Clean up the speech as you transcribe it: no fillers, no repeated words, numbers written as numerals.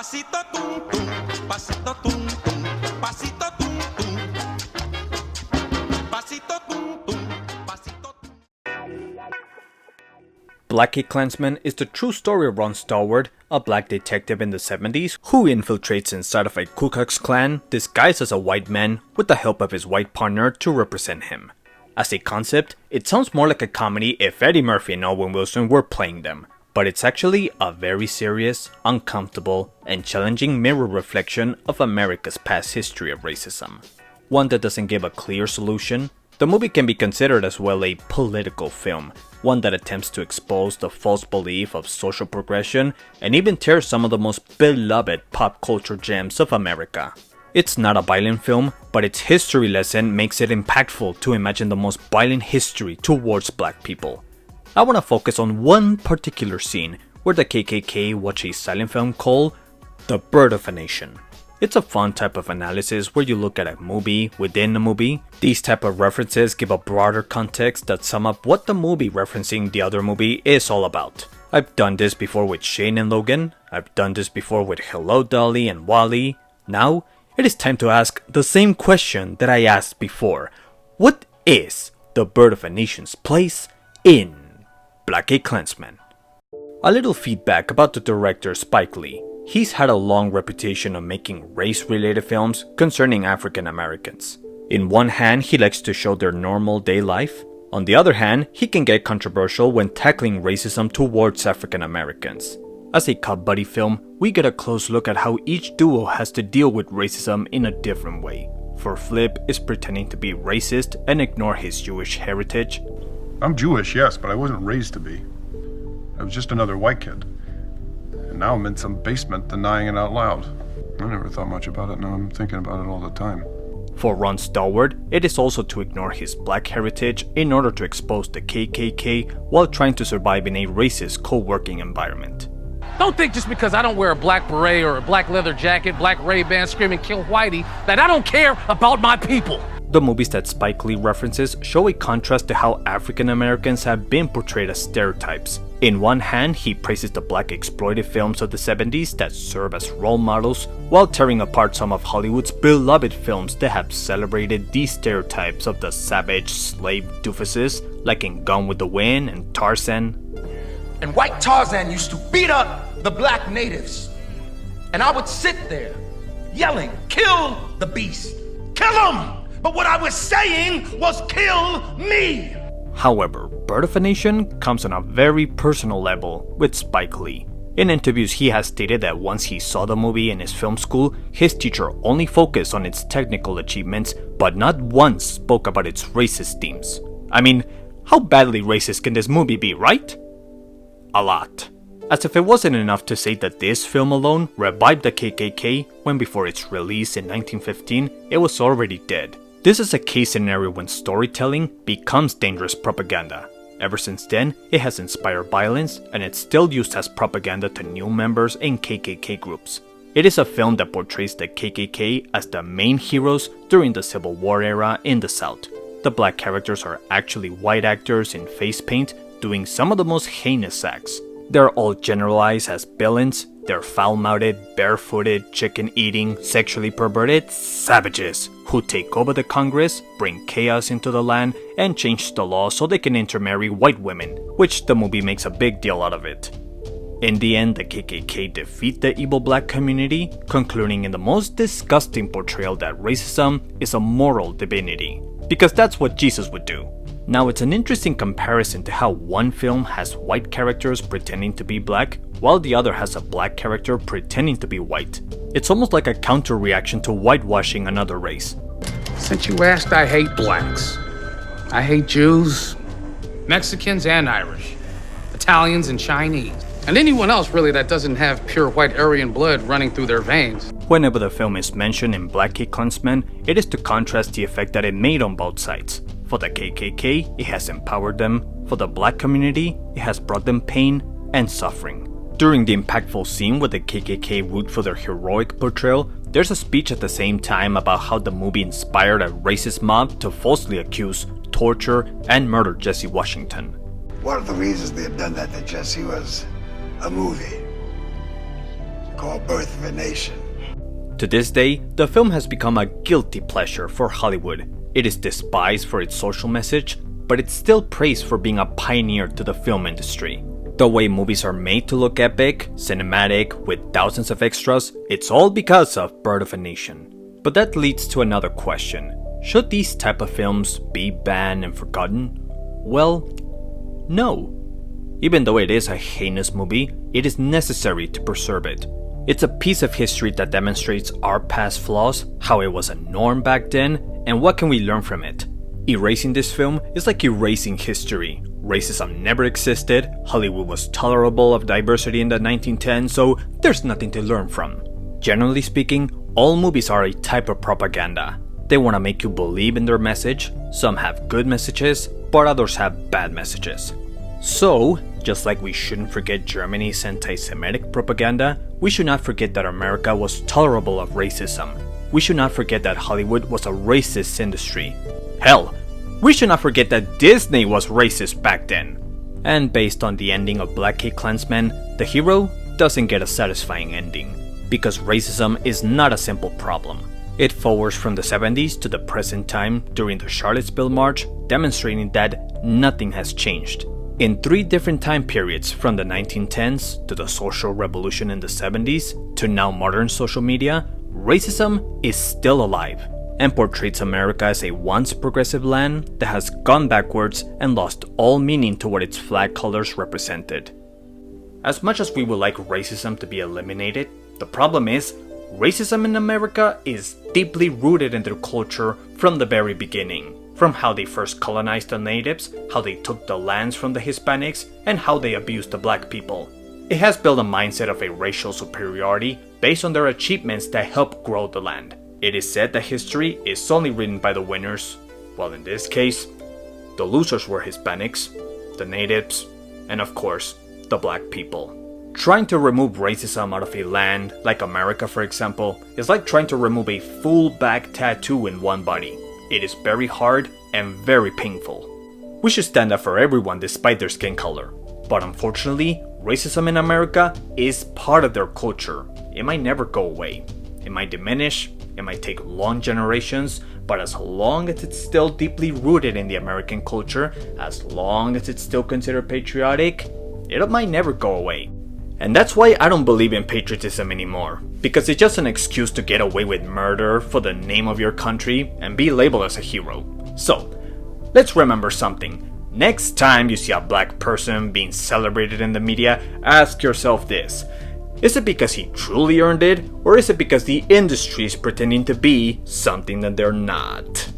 Pasito tum tum, pasito tum tum, pasito tum tum, pasito tum tum, pasito tum. Blackkklansman is the true story of Ron Stallworth, a black detective in the 70s who infiltrates inside of a Ku Klux Klan disguised as a white man with the help of his white partner to represent him. As a concept, it sounds more like a comedy if Eddie Murphy and Owen Wilson were playing them, but it's actually a very serious, uncomfortable, and challenging mirror reflection of America's past history of racism. One that doesn't give a clear solution. The movie can be considered as well a political film, one that attempts to expose the false belief of social progression and even tears some of the most beloved pop culture gems of America. It's not a violent film, but its history lesson makes it impactful to imagine the most violent history towards black people. I want to focus on one particular scene where the KKK watch a silent film called The Birth of a Nation. It's a fun type of analysis where you look at a movie within a movie. These type of references give a broader context that sum up what the movie referencing the other movie is all about. I've done this before with Shane and Logan. I've done this before with Hello Dolly and Wally. Now, it is time to ask the same question that I asked before. What is The Birth of a Nation's place in Blackkklansman? A little feedback about the director Spike Lee. He's had a long reputation of making race-related films concerning African Americans. In one hand, he likes to show their normal day life. On the other hand, he can get controversial when tackling racism towards African Americans. As a cop buddy film, we get a close look at how each duo has to deal with racism in a different way. For Flip is pretending to be racist and ignore his Jewish heritage. I'm Jewish, yes, but I wasn't raised to be. I was just another white kid. And now I'm in some basement denying it out loud. I never thought much about it, now I'm thinking about it all the time. For Ron Stallworth, it is also to ignore his black heritage in order to expose the KKK while trying to survive in a racist co-working environment. Don't think just because I don't wear a black beret or a black leather jacket, black Ray-Ban screaming kill Whitey, that I don't care about my people. The movies that Spike Lee references show a contrast to how African Americans have been portrayed as stereotypes. In one hand, he praises the black exploited films of the 70s that serve as role models, while tearing apart some of Hollywood's beloved films that have celebrated these stereotypes of the savage slave doofuses, like in Gone with the Wind and Tarzan. And white Tarzan used to beat up the black natives. And I would sit there yelling, kill the beast, kill him! But what I was saying was kill me! However, Birth of a Nation comes on a very personal level with Spike Lee. In interviews, he has stated that once he saw the movie in his film school, his teacher only focused on its technical achievements, but not once spoke about its racist themes. I mean, how badly racist can this movie be, right? A lot. As if it wasn't enough to say that this film alone revived the KKK when before its release in 1915, it was already dead. This is a case scenario when storytelling becomes dangerous propaganda. Ever since then, it has inspired violence and it's still used as propaganda to new members in KKK groups. It is a film that portrays the KKK as the main heroes during the Civil War era in the South. The black characters are actually white actors in face paint doing some of the most heinous acts. They're all generalized as villains. They're foul-mouthed, barefooted, chicken-eating, sexually perverted savages who take over the Congress, bring chaos into the land, and change the law so they can intermarry white women, which the movie makes a big deal out of it. In the end, the KKK defeat the evil black community, concluding in the most disgusting portrayal that racism is a moral divinity, because that's what Jesus would do. Now, it's an interesting comparison to how one film has white characters pretending to be black, while the other has a black character pretending to be white. It's almost like a counter-reaction to whitewashing another race. Since you asked, I hate blacks. I hate Jews, Mexicans and Irish, Italians and Chinese, and anyone else really that doesn't have pure white Aryan blood running through their veins. Whenever the film is mentioned in Blackkklansman, it is to contrast the effect that it made on both sides. For the KKK, it has empowered them. For the black community, it has brought them pain and suffering. During the impactful scene where the KKK root for their heroic portrayal, there's a speech at the same time about how the movie inspired a racist mob to falsely accuse, torture, and murder Jesse Washington. One of the reasons they had done that to Jesse was a movie. call Birth of a Nation. To this day, the film has become a guilty pleasure for Hollywood. It is despised for its social message, but it's still praised for being a pioneer to the film industry. The way movies are made to look epic, cinematic, with thousands of extras, it's all because of Birth of a Nation. But that leads to another question. Should these type of films be banned and forgotten? Well, no. Even though it is a heinous movie, it is necessary to preserve it. It's a piece of history that demonstrates our past flaws, how it was a norm back then, and what can we learn from it. Erasing this film is like erasing history. Racism never existed, Hollywood was tolerable of diversity in the 1910s, so there's nothing to learn from. Generally speaking, all movies are a type of propaganda. They want to make you believe in their message. Some have good messages, but others have bad messages. So, just like we shouldn't forget Germany's anti-Semitic propaganda, we should not forget that America was tolerable of racism. We should not forget that Hollywood was a racist industry. Hell, we should not forget that Disney was racist back then. And based on the ending of Blackkklansman, the hero doesn't get a satisfying ending. Because racism is not a simple problem. It forwards from the 70s to the present time during the Charlottesville March, demonstrating that nothing has changed. In 3 different time periods, from the 1910s to the social revolution in the 70s to now modern social media, racism is still alive and portrays America as a once progressive land that has gone backwards and lost all meaning to what its flag colors represented. As much as we would like racism to be eliminated, the problem is, racism in America is deeply rooted in their culture from the very beginning. From how they first colonized the natives, how they took the lands from the Hispanics, and how they abused the black people. It has built a mindset of a racial superiority based on their achievements that helped grow the land. It is said that history is only written by the winners, while in this case, the losers were Hispanics, the natives, and of course, the black people. Trying to remove racism out of a land, like America for example, is like trying to remove a full back tattoo in one body. It is very hard and very painful. We should stand up for everyone despite their skin color. But unfortunately, racism in America is part of their culture. It might never go away. It might diminish, it might take long generations, but as long as it's still deeply rooted in the American culture, as long as it's still considered patriotic, it might never go away. And that's why I don't believe in patriotism anymore, because it's just an excuse to get away with murder for the name of your country and be labeled as a hero. So, let's remember something. Next time you see a black person being celebrated in the media, ask yourself this. Is it because he truly earned it, or is it because the industry is pretending to be something that they're not?